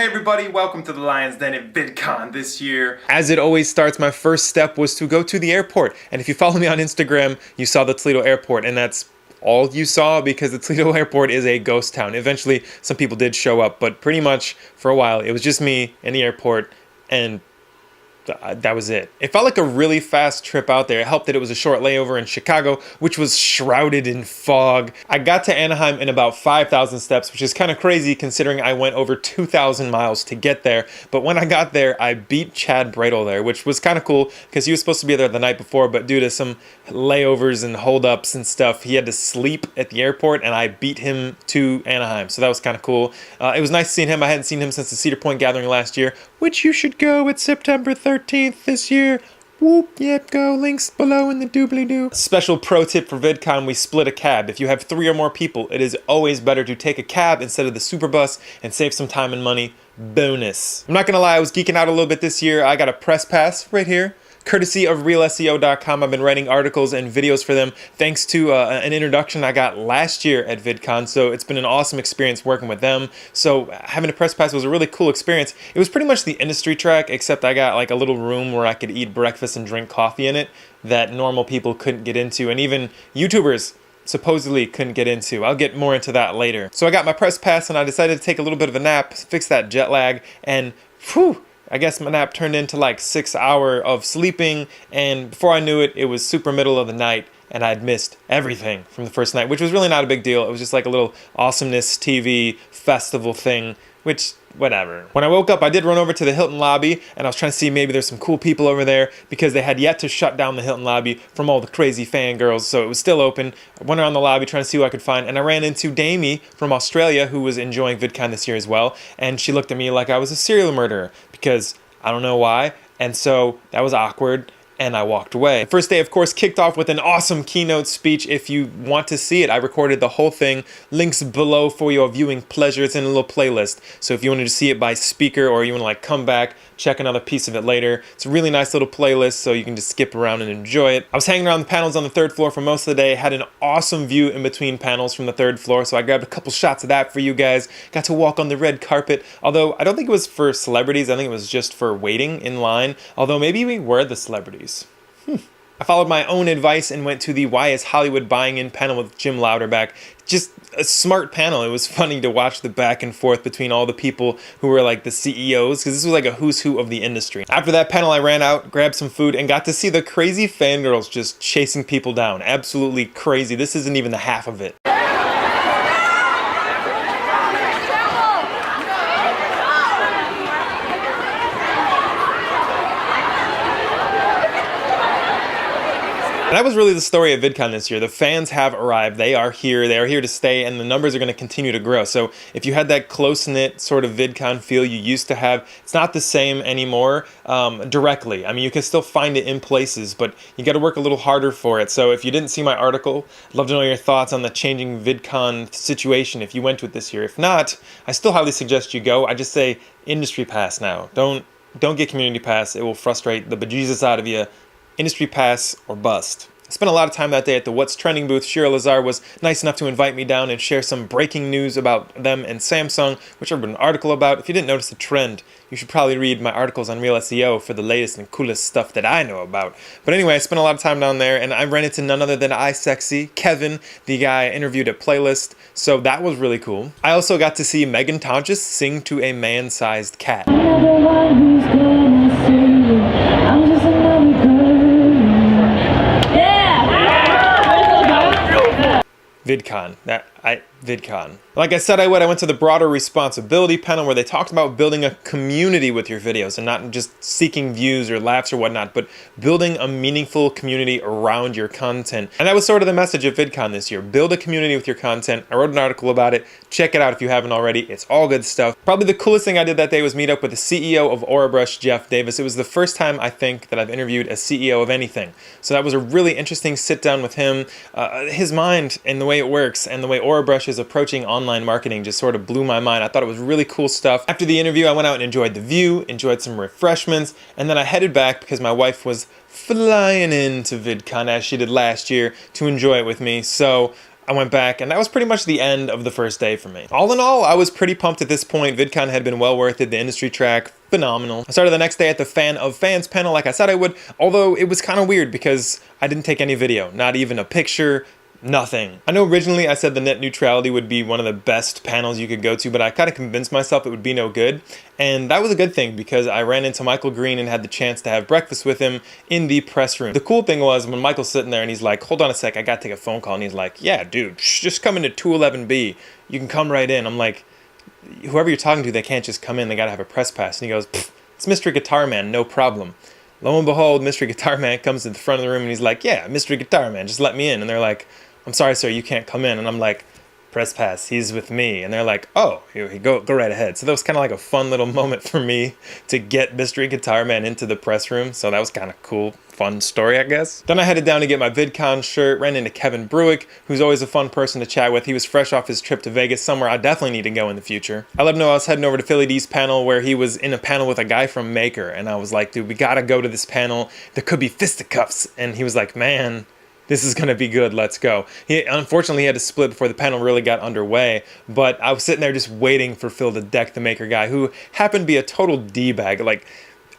Hey everybody, welcome to the Lion's Den at VidCon this year. As it always starts, my first step was to go to the airport. And if you follow me on Instagram, you saw the Toledo airport, and that's all you saw because the Toledo airport is a ghost town. Eventually, some people did show up, but pretty much for a while, it was just me in the airport, and that was it. It felt like a really fast trip out there. It helped that it was a short layover in Chicago, which was shrouded in fog. I got to Anaheim in about 5,000 steps, which is kind of crazy considering I went over 2,000 miles to get there. But when I got there, I beat Chad Bradle there, which was kind of cool because he was supposed to be there the night before, but due to some layovers and holdups and stuff, he had to sleep at the airport, and I beat him to Anaheim. So that was kind of cool. It was nice seeing him. I hadn't seen him since the Cedar Point gathering last year, which you should go. It's September 13th this year. Whoop, yep, go. Links below in the doobly-doo. Special pro tip for VidCon, we split a cab. If you have 3 or more people, it is always better to take a cab instead of the super bus and save some time and money. Bonus. I'm not gonna lie, I was geeking out a little bit this year. I got a press pass right here, courtesy of ReelSEO.com. I've been writing articles and videos for them thanks to an introduction I got last year at VidCon, so it's been an awesome experience working with them. So having a press pass was a really cool experience. It was pretty much the industry track, except I got like a little room where I could eat breakfast and drink coffee in it that normal people couldn't get into, and even YouTubers supposedly couldn't get into. I'll get more into that later. So I got my press pass and I decided to take a little bit of a nap, fix that jet lag, and whew, I guess my nap turned into like 6 hours of sleeping, and before I knew it, it was super middle of the night, and I'd missed everything from the first night, which was really not a big deal. It was just like a little awesomeness TV festival thing, which, whatever. When I woke up, I did run over to the Hilton lobby, and I was trying to see maybe there's some cool people over there because they had yet to shut down the Hilton lobby from all the crazy fangirls, so it was still open. I went around the lobby trying to see who I could find, and I ran into Damie from Australia, who was enjoying VidCon this year as well, and she looked at me like I was a serial murderer because I don't know why, and so that was awkward. And I walked away. The first day, of course, kicked off with an awesome keynote speech. If you want to see it, I recorded the whole thing. Links below for your viewing pleasure. It's in a little playlist. So if you wanted to see it by speaker or you want to like come back, check another piece of it later. It's a really nice little playlist so you can just skip around and enjoy it. I was hanging around the panels on the 3rd floor for most of the day. Had an awesome view in between panels from the 3rd floor, so I grabbed a couple shots of that for you guys. Got to walk on the red carpet, although I don't think it was for celebrities. I think it was just for waiting in line, although maybe we were the celebrities. I followed my own advice and went to the Why is Hollywood Buying In panel with Jim Louderback. Just a smart panel. It was funny to watch the back and forth between all the people who were like the CEOs, because this was like a who's who of the industry. After that panel, I ran out, grabbed some food, and got to see the crazy fangirls just chasing people down. Absolutely crazy. This isn't even the half of it. And that was really the story of VidCon this year. The fans have arrived. They are here to stay, and the numbers are going to continue to grow. So if you had that close-knit sort of VidCon feel you used to have, it's not the same anymore directly. I mean, you can still find it in places, but you got to work a little harder for it. So if you didn't see my article, I'd love to know your thoughts on the changing VidCon situation if you went to it this year. If not, I still highly suggest you go. I just say industry pass now. Don't get community pass. It will frustrate the bejesus out of you. Industry pass or bust. I spent a lot of time that day at the What's Trending booth. Shira Lazar was nice enough to invite me down and share some breaking news about them and Samsung, which I wrote an article about. If you didn't notice the trend, you should probably read my articles on ReelSEO for the latest and coolest stuff that I know about. But anyway, I spent a lot of time down there, and I ran into none other than iSexy, Kevin, the guy I interviewed at Playlist, so that was really cool. I also got to see Megan Tonjes sing to a man-sized cat. VidCon. VidCon. Like I said I would, I went to the broader responsibility panel where they talked about building a community with your videos and not just seeking views or laughs or whatnot, but building a meaningful community around your content. And that was sort of the message of VidCon this year. Build a community with your content. I wrote an article about it. Check it out if you haven't already. It's all good stuff. Probably the coolest thing I did that day was meet up with the CEO of Orabrush, Jeff Davis. It was the first time I think that I've interviewed a CEO of anything. So that was a really interesting sit down with him. His mind and the way it works and the way Orabrush is approaching online marketing just sort of blew my mind. I thought it was really cool stuff. After the interview, I went out and enjoyed the view, enjoyed some refreshments, and then I headed back because my wife was flying into VidCon as she did last year to enjoy it with me. So I went back, and that was pretty much the end of the first day for me. All in all, I was pretty pumped at this point. VidCon had been well worth it. The industry track, phenomenal. I started the next day at the Fan of Fans panel like I said I would, although it was kind of weird because I didn't take any video, not even a picture, nothing. I know originally I said the net neutrality would be one of the best panels you could go to, but I kind of convinced myself it would be no good. And that was a good thing because I ran into Michael Green and had the chance to have breakfast with him in the press room. The cool thing was when Michael's sitting there and he's like, hold on a sec, I gotta take a phone call. And he's like, yeah, dude, just come into 211B. You can come right in. I'm like, whoever you're talking to, they can't just come in. They gotta have a press pass. And he goes, it's Mr. Guitar Man, no problem. Lo and behold, Mr. Guitar Man comes to the front of the room and he's like, yeah, Mr. Guitar Man, just let me in. And they're like, I'm sorry, sir, you can't come in. And I'm like, press pass, he's with me. And they're like, oh, here, go right ahead. So that was kind of like a fun little moment for me to get Mr. Guitar Man into the press room. So that was kind of cool, fun story, I guess. Then I headed down to get my VidCon shirt, ran into Kevin Bruick, who's always a fun person to chat with. He was fresh off his trip to Vegas, somewhere I definitely need to go in the future. I let him know I was heading over to Philly D's panel where he was in a panel with a guy from Maker. And I was like, dude, we gotta go to this panel. There could be fisticuffs. And he was like, man, this is going to be good, let's go. Unfortunately, he had to split before the panel really got underway, but I was sitting there just waiting for Phil to deck the Maker guy, who happened to be a total D-bag. Like,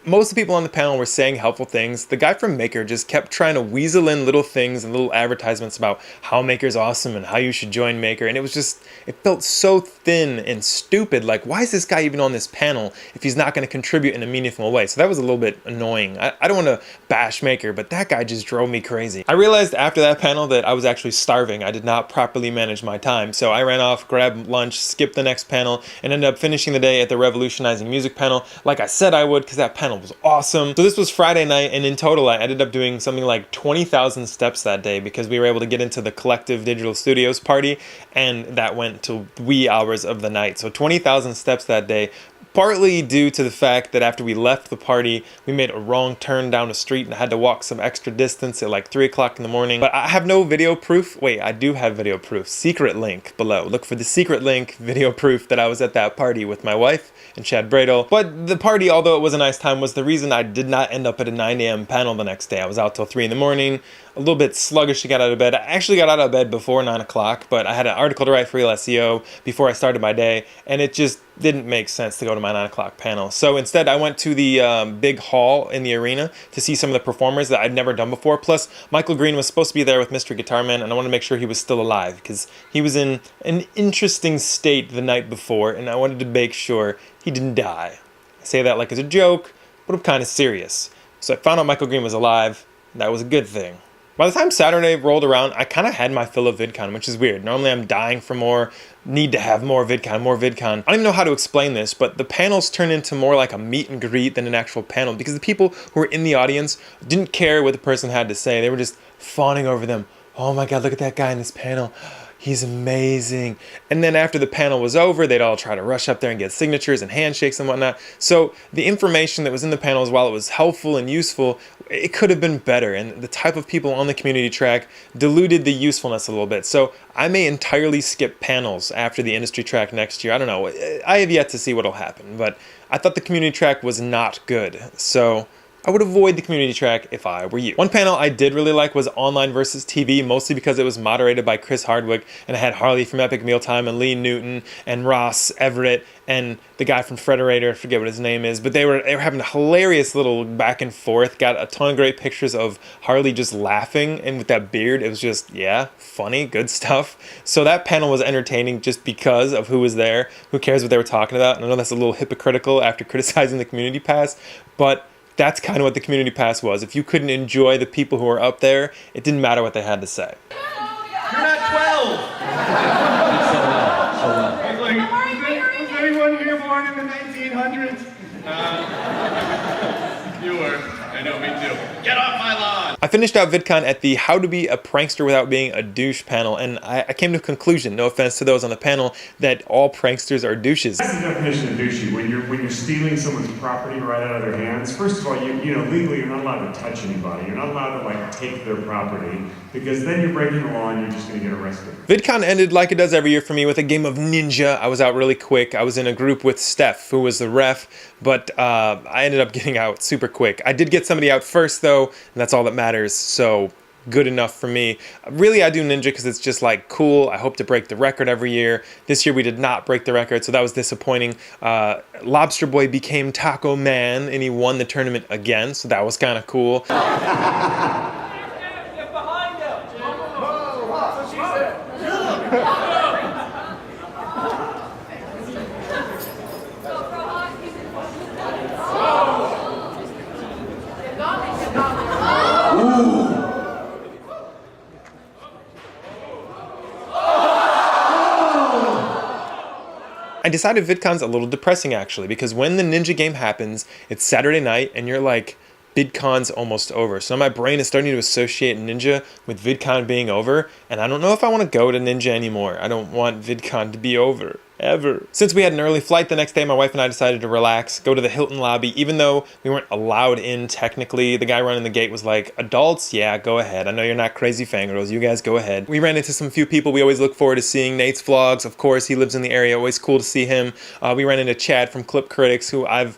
most of the people on the panel were saying helpful things. The guy from Maker just kept trying to weasel in little things and little advertisements about how Maker's awesome and how you should join Maker. And it was just, it felt so thin and stupid. Like, why is this guy even on this panel if he's not going to contribute in a meaningful way? So that was a little bit annoying. I don't want to bash Maker, but that guy just drove me crazy. I realized after that panel that I was actually starving. I did not properly manage my time. So I ran off, grabbed lunch, skipped the next panel, and ended up finishing the day at the Revolutionizing Music panel like I said I would, because that panel was awesome. So this was Friday night, and in total I ended up doing something like 20,000 steps that day because we were able to get into the Collective Digital Studios party, and that went till wee hours of the night. So 20,000 steps that day, partly due to the fact that after we left the party, we made a wrong turn down the street and I had to walk some extra distance at like 3 o'clock in the morning. But I have no video proof. Wait, I do have video proof. Secret link below. Look for the secret link, video proof that I was at that party with my wife and Chad Bradle. But the party, although it was a nice time, was the reason I did not end up at a 9 a.m. panel the next day. I was out till 3 in the morning, a little bit sluggish to get out of bed. I actually got out of bed before 9 o'clock, but I had an article to write for ReelSEO before I started my day, and it just didn't make sense to go to my 9 o'clock panel. So instead, I went to the big hall in the arena to see some of the performers that I'd never done before. Plus, Michael Green was supposed to be there with Mr. Guitar Man, and I wanted to make sure he was still alive because he was in an interesting state the night before, and I wanted to make sure he didn't die. I say that like as a joke, but I'm kind of serious. So I found out Michael Green was alive. That was a good thing. By the time Saturday rolled around, I kind of had my fill of VidCon, which is weird. Normally I'm dying for more, need to have more VidCon, more VidCon. I don't even know how to explain this, but the panels turned into more like a meet and greet than an actual panel because the people who were in the audience didn't care what the person had to say. They were just fawning over them. Oh my God, look at that guy in this panel. He's amazing. And then after the panel was over, they'd all try to rush up there and get signatures and handshakes and whatnot. So the information that was in the panels, while it was helpful and useful, it could have been better. And the type of people on the community track diluted the usefulness a little bit. So I may entirely skip panels after the industry track next year. I don't know. I have yet to see what'll happen. But I thought the community track was not good. So I would avoid the community track if I were you. One panel I did really like was Online versus TV, mostly because it was moderated by Chris Hardwick, and it had Harley from Epic Mealtime and Lee Newton and Ross Everett and the guy from Frederator, I forget what his name is, but they were having a hilarious little back and forth, got a ton of great pictures of Harley just laughing, and with that beard, it was just, yeah, funny, good stuff. So that panel was entertaining just because of who was there. Who cares what they were talking about? And I know that's a little hypocritical after criticizing the community pass, but that's kind of what the community pass was. If you couldn't enjoy the people who were up there, it didn't matter what they had to say. You're not 12! Was anyone here born in the 1900s? You were. I know, me too. Get off my lawn! I finished out VidCon at the How to Be a Prankster Without Being a Douche panel, and I came to a conclusion, no offense to those on the panel, that all pranksters are douches. That's the definition of douchey. When you're stealing someone's property right out of their hands, first of all, you know, legally you're not allowed to touch anybody. You're not allowed to like take their property because then you're breaking the law and you're just going to get arrested. VidCon ended like it does every year for me with a game of Ninja. I was out really quick. I was in a group with Steph, who was the ref, but I ended up getting out super quick. I did get somebody out first though, and that's all that matters. So good enough for me. Really, I do Ninja because it's just like cool. I hope to break the record every year. This year we did not break the record, so that was disappointing. Lobster Boy became Taco Man and he won the tournament again, so that was kind of cool. I decided VidCon's a little depressing actually, because when the Ninja game happens, it's Saturday night and you're like, VidCon's almost over. So my brain is starting to associate Ninja with VidCon being over, and I don't know if I want to go to Ninja anymore. I don't want VidCon to be over, ever. Since we had an early flight the next day, my wife and I decided to relax, go to the Hilton lobby, even though we weren't allowed in technically. The guy running the gate was like, adults? Yeah, go ahead. I know you're not crazy fangirls. You guys go ahead. We ran into some few people we always look forward to seeing. Nate's vlogs, of course, he lives in the area. Always cool to see him. We ran into Chad from Clip Critics, who I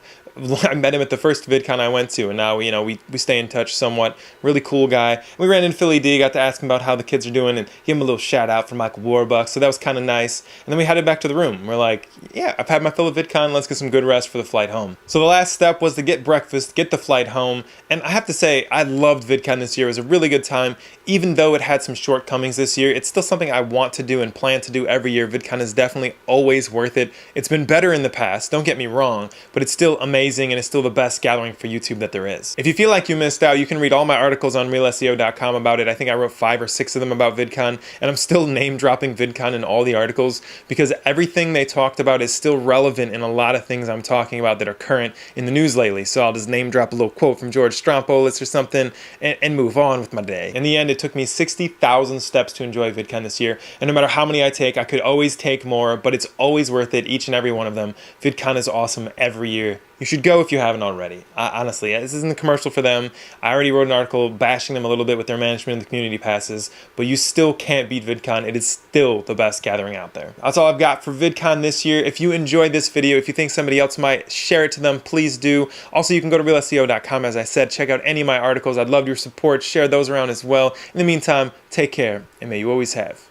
met him at the first VidCon I went to, and now we stay in touch somewhat. Really cool guy. We ran into Philly D, got to ask him about how the kids are doing and give him a little shout out from Michael Warbucks, so that was kind of nice. And then we headed back to the room. We're like, yeah, I've had my fill of VidCon, let's get some good rest for the flight home. So the last step was to get breakfast, get the flight home, and I have to say, I loved VidCon this year. It was a really good time. Even though it had some shortcomings this year, it's still something I want to do and plan to do every year. VidCon is definitely always worth it. It's been better in the past, don't get me wrong, but it's still amazing and it's still the best gathering for YouTube that there is. If you feel like you missed out, you can read all my articles on ReelSEO.com about it. I think I wrote 5 or 6 of them about VidCon, and I'm still name dropping VidCon in all the articles because everything they talked about is still relevant in a lot of things I'm talking about that are current in the news lately. So I'll just name drop a little quote from George Stroumboulous or something and move on with my day. In the end, it took me 60,000 steps to enjoy VidCon this year, and no matter how many I take, I could always take more, but it's always worth it, each and every one of them. VidCon is awesome every year. You should go if you haven't already. Honestly, this isn't a commercial for them. I already wrote an article bashing them a little bit with their management and the community passes, but you still can't beat VidCon. It is still the best gathering out there. That's all I've got for VidCon this year. If you enjoyed this video, if you think somebody else might, share it to them, please do. Also, you can go to ReelSEO.com, as I said, check out any of my articles. I'd love your support. Share those around as well. In the meantime, take care, and may you always have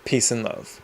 peace and love.